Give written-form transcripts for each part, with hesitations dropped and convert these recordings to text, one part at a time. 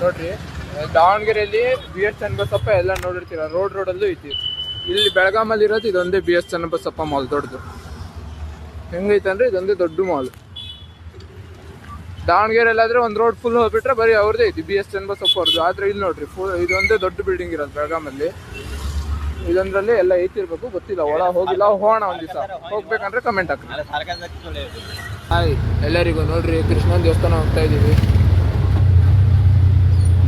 ನೋಡ್ರಿ ದಾವಣಗೆರೆಯಲ್ಲಿ B S Channabasappa ಎಲ್ಲ ನೋಡಿರ್ತೀರ, ರೋಡಲ್ಲೂ ಐತಿ. ಇಲ್ಲಿ ಬೆಳಗಾಮಲ್ಲಿ ಇರೋದು ಇದೊಂದೇ ಬಿ ಎಸ್ ಚನ್ನಬಸಪ್ಪ ಮಾಲ್ ದೊಡ್ಡದು. ಹೆಂಗೈತೆ ಅಂದ್ರೆ ಇದೊಂದೇ ದೊಡ್ಡ ಮಾಲ್. ದಾವಣಗೆರೆಲ್ಲಾದ್ರೆ ಒಂದು ರೋಡ್ ಫುಲ್ ಹೋಗ್ಬಿಟ್ರೆ ಬರೀ ಅವ್ರದ್ದೇ ಐತಿ, ಬಿ ಎಸ್ ಚನ್ನಬಸಪ್ಪ ಅವ್ರದ್ದು. ಆದ್ರೆ ಇಲ್ಲಿ ನೋಡ್ರಿ ಇದೊಂದೇ ದೊಡ್ಡ ಬಿಲ್ಡಿಂಗ್ ಇರೋದು ಬೆಳಗಾಮಲ್ಲಿ. ಇದೊಂದ್ರಲ್ಲಿ ಎಲ್ಲ ಐತಿರ್ಬೇಕು, ಗೊತ್ತಿಲ್ಲ, ಒಳ ಹೋಗಿಲ್ಲ. ಹೋಗೋಣ ಒಂದ್ ದಿವಸ, ಹೋಗ್ಬೇಕಂದ್ರೆ ಕಮೆಂಟ್ ಹಾಕಿ. ಹಾಯ್ ಎಲ್ಲರಿಗೂ. ನೋಡ್ರಿ ಕೃಷ್ಣನ ದೇವಸ್ಥಾನ ಹೋಗ್ತಾ ಇದೀವಿ,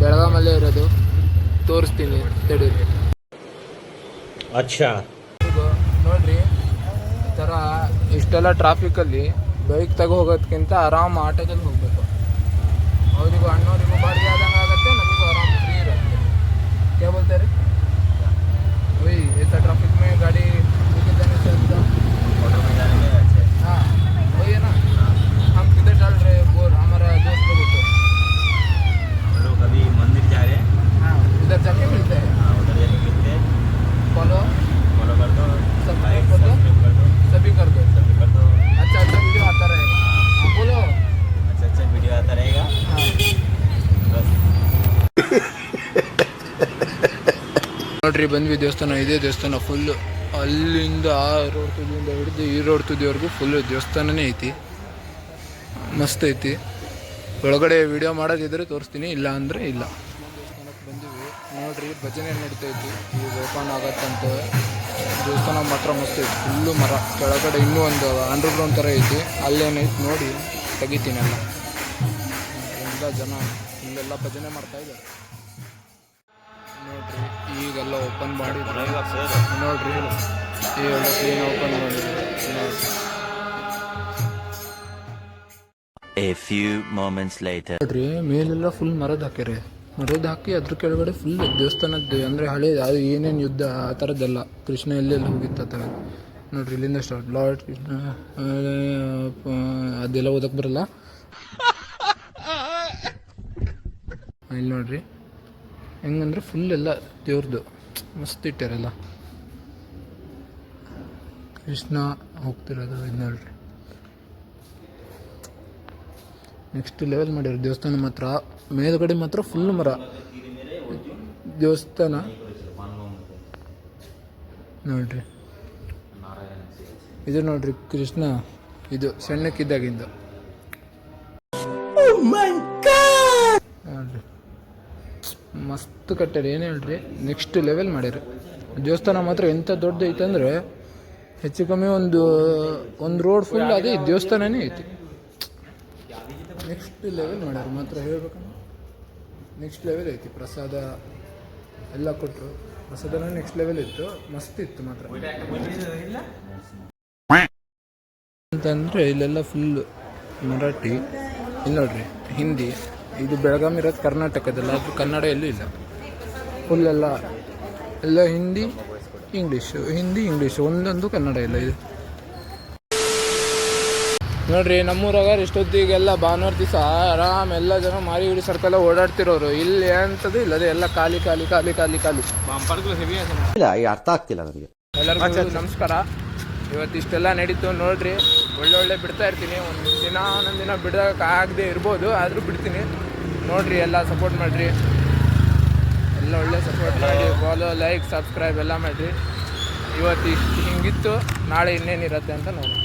ಬೆಳಗಾಮಲ್ಲೇ ಇರೋದು. ತೋರಿಸ್ತೀನಿ ತಡೀರಿ. ಅಚ್ಚಾ ನೋಡ್ರಿ ಈ ಥರ ಇಷ್ಟೆಲ್ಲ ಟ್ರಾಫಿಕಲ್ಲಿ ಬೈಕ್ ತಗೋ ಹೋಗೋದಕ್ಕಿಂತ ಆರಾಮ್ ಆಟೋದಲ್ಲಿ ಹೋಗ್ಬೇಕು. ಅವರಿಗೂ ಅಣ್ಣವರಿಗೂ ಬಾಡಿಗೆ ಆದಂಗೆ ಆಗುತ್ತೆ, ನಮಗೂ ಆರಾಮ್ ಫ್ರೀ ಇರುತ್ತೆ. क्या बोलते हैं वही ऐसा ट्रैफिक में गाड़ी लेके जाने से अच्छा ऑटो में जाने में अच्छा। हाँ वही है ना। हम किधर चल रहे हैं बोल, हमारा दोस्त लोग को हम लोग अभी मंदिर जा रहे हैं। हाँ उधर जाके मिलते हैं। हाँ उधर जाके मिलते हैं। फॉलो कर दो, सब्सक्राइब कर दो, सभी कर दो। अच्छा वीडियो आता रहेगा। हाँ बोलो, अच्छा वीडियो आता रहेगा। हाँ बस ನೋಡ್ರಿ ಬಂದ್ವಿ ದೇವಸ್ಥಾನ. ಇದೇ ದೇವಸ್ಥಾನ ಫುಲ್ಲು, ಅಲ್ಲಿಂದ ಆ ರೋಡ್ ತುದಿಯಿಂದ ಹಿಡಿದು ಈ ರೋಡ್ ತುದಿವರೆಗೂ ಫುಲ್ಲು ದೇವಸ್ಥಾನನೇ ಐತಿ. ಮಸ್ತ್ ಐತಿ. ಒಳಗಡೆ ವಿಡಿಯೋ ಮಾಡೋದಿದ್ರೆ ತೋರಿಸ್ತೀನಿ, ಇಲ್ಲ ಅಂದರೆ ಇಲ್ಲ. ದೇವಸ್ಥಾನಕ್ಕೆ ಬಂದಿವಿ. ನೋಡ್ರಿ ಭಜನೆ ನಡೀತೈತಿ, ಈಗ ಓಪನ್ ಆಗತ್ತಂತ. ದೇವಸ್ಥಾನ ಮಾತ್ರ ಮಸ್ತ್ ಐತಿ, ಫುಲ್ಲು ಮರ. ಕೆಳಗಡೆ ಇನ್ನೂ ಒಂದು ಅಂಡರ್ಗ್ರೌಂಡ್ ಥರ ಐತಿ, ಅಲ್ಲೇನೈತಿ ನೋಡಿ ತೆಗಿತೀನಿ. ಎಲ್ಲ ಜನ ಇಲ್ಲೆಲ್ಲ ಭಜನೆ ಮಾಡ್ತಾ ಇದ್ದಾರೆ. ನೋಡ್ರಿ ಈಗೆಲ್ಲ ಓಪನ್ ಮಾಡಿದ್ರು. ನೋಡ್ರಿ ಈಗೆಲ್ಲ ಕ್ಲೀನ್ ಓಪನ್ ಮಾಡಿದ್ರು. ನೋಡ್ರಿ ಮೇಲೆಲ್ಲ ಫುಲ್ ಮರದ ಹಾಕ್ಯಾರೆ. ಮರದ ಹಾಕಿ ಅದ್ರ ಕೆಳಗಡೆ ಫುಲ್ ದೇವಸ್ಥಾನದ್ದು ಅಂದರೆ ಹಳೆ ಅದು ಏನೇನು ಯುದ್ಧ ಆ ಥರದ್ದೆಲ್ಲ, ಕೃಷ್ಣ ಎಲ್ಲೆಲ್ಲ ಹೋಗಿತ್ತು ಆ ಥರ. ನೋಡ್ರಿ ಇಲ್ಲಿಂದ ಸ್ಟಾರ್ಟ್. ಲಾರ್ಡ್ ಕೃಷ್ಣ ಅದೆಲ್ಲ ಓದಕ್ಕೆ ಬರಲ್ಲ. ಇಲ್ಲಿ ನೋಡ್ರಿ ಹೆಂಗಂದ್ರೆ ಫುಲ್ ಎಲ್ಲ ದೇವ್ರದ್ದು ಮಸ್ತ್ ಇಟ್ಟಾರೆಲ್ಲ. ಕೃಷ್ಣ ಹೋಗ್ತಿರೋದು ಇದು ನೋಡ್ರಿ. ನೆಕ್ಸ್ಟ್ ಲೆವೆಲ್ ಮಾಡ್ಯಾರ ದೇವಸ್ಥಾನ ಮಾತ್ರ. ಮೇಲ್ಗಡೆ ಮಾತ್ರ ಫುಲ್ ಮರ. ದೇವಸ್ಥಾನ ನೋಡ್ರಿ, ಇದು ನೋಡ್ರಿ ಕೃಷ್ಣ, ಇದು ಸಣ್ಣಕ್ಕಿದ್ದಾಗಿಂದ ನೋಡ್ರಿ ಮಸ್ತ್ ಕಟ್ಟಾರೆ. ಏನು ಹೇಳ್ರಿ, ನೆಕ್ಸ್ಟ್ ಲೆವೆಲ್ ಮಾಡ್ಯಾರ. ದೇವಸ್ಥಾನ ಮಾತ್ರ ಎಂಥ ದೊಡ್ಡ ಐತೆ ಅಂದರೆ ಹೆಚ್ಚು ಕಮ್ಮಿ ಒಂದು ರೋಡ್ ಫುಲ್ ಅದೇ ದೇವಸ್ಥಾನನೇ ಐತಿ. ನೆಕ್ಸ್ಟ್ ಲೆವೆಲ್ ಮಾಡ್ಯಾರ ಮಾತ್ರ, ಹೇಳ್ಬೇಕಂದ್ರೆ ನೆಕ್ಸ್ಟ್ ಲೆವೆಲ್ ಐತಿ. ಪ್ರಸಾದ ಎಲ್ಲ ಕೊಟ್ಟರು, ಪ್ರಸಾದನ ನೆಕ್ಸ್ಟ್ ಲೆವೆಲ್ ಇತ್ತು, ಮಸ್ತ್ ಇತ್ತು ಮಾತ್ರ. ಅಂತಂದರೆ ಇಲ್ಲೆಲ್ಲ ಫುಲ್ ಮರಾಠಿ, ಇಲ್ಲಿ ನೋಡ್ರಿ ಹಿಂದಿ. ಇದು ಬೆಳಗಾಂ ಇರೋದು ಕರ್ನಾಟಕದಲ್ಲ, ಅದು ಕನ್ನಡ ಎಲ್ಲೂ ಇಲ್ಲ. ಫುಲ್ ಎಲ್ಲ ಹಿಂದಿ ಇಂಗ್ಲೀಷು, ಒಂದೊಂದು ಕನ್ನಡ ಇಲ್ಲ. ಇದು ನೋಡ್ರಿ ನಮ್ಮೂರಾಗ ಇಷ್ಟೊತ್ತಿಗೆಲ್ಲ ಭಾನುವಾರ ದಿವಸ ಆರಾಮ್ ಎಲ್ಲ ಜನ ಮಾರಿಗುಡಿ ಸರ್ಕಲ್ ಓಡಾಡ್ತಿರೋರು. ಇಲ್ಲಿ ಅಂತದ್ದು ಇಲ್ಲದೆ ಎಲ್ಲ ಖಾಲಿ. ಅರ್ಥ ಆಗ್ತಿಲ್ಲ ನನಗೆ. ಎಲ್ಲರಿಗೂ ನಮಸ್ಕಾರ. ಇವತ್ತು ಇಷ್ಟೆಲ್ಲ ನಡೀತು ನೋಡ್ರಿ. ಒಳ್ಳೊಳ್ಳೆ ಬಿಡ್ತಾ ಇರ್ತೀನಿ. ಒಂದೊಂದು ದಿನ ಬಿಡೋಕ್ಕಾಗದೆ ಇರ್ಬೋದು, ಆದರೂ ಬಿಡ್ತೀನಿ. ನೋಡ್ರಿ ಎಲ್ಲ ಸಪೋರ್ಟ್ ಮಾಡಿರಿ, ಎಲ್ಲ ಒಳ್ಳೆ ಸಪೋರ್ಟ್ ಮಾಡಿ. ಫಾಲೋ, ಲೈಕ್, ಸಬ್ಸ್ಕ್ರೈಬ್ ಎಲ್ಲ ಮಾಡಿರಿ. ಇವತ್ತು ಇಷ್ಟು ಹಿಂಗಿತ್ತು, ನಾಳೆ ಇನ್ನೇನಿರುತ್ತೆ ಅಂತ ನೋಡಿ.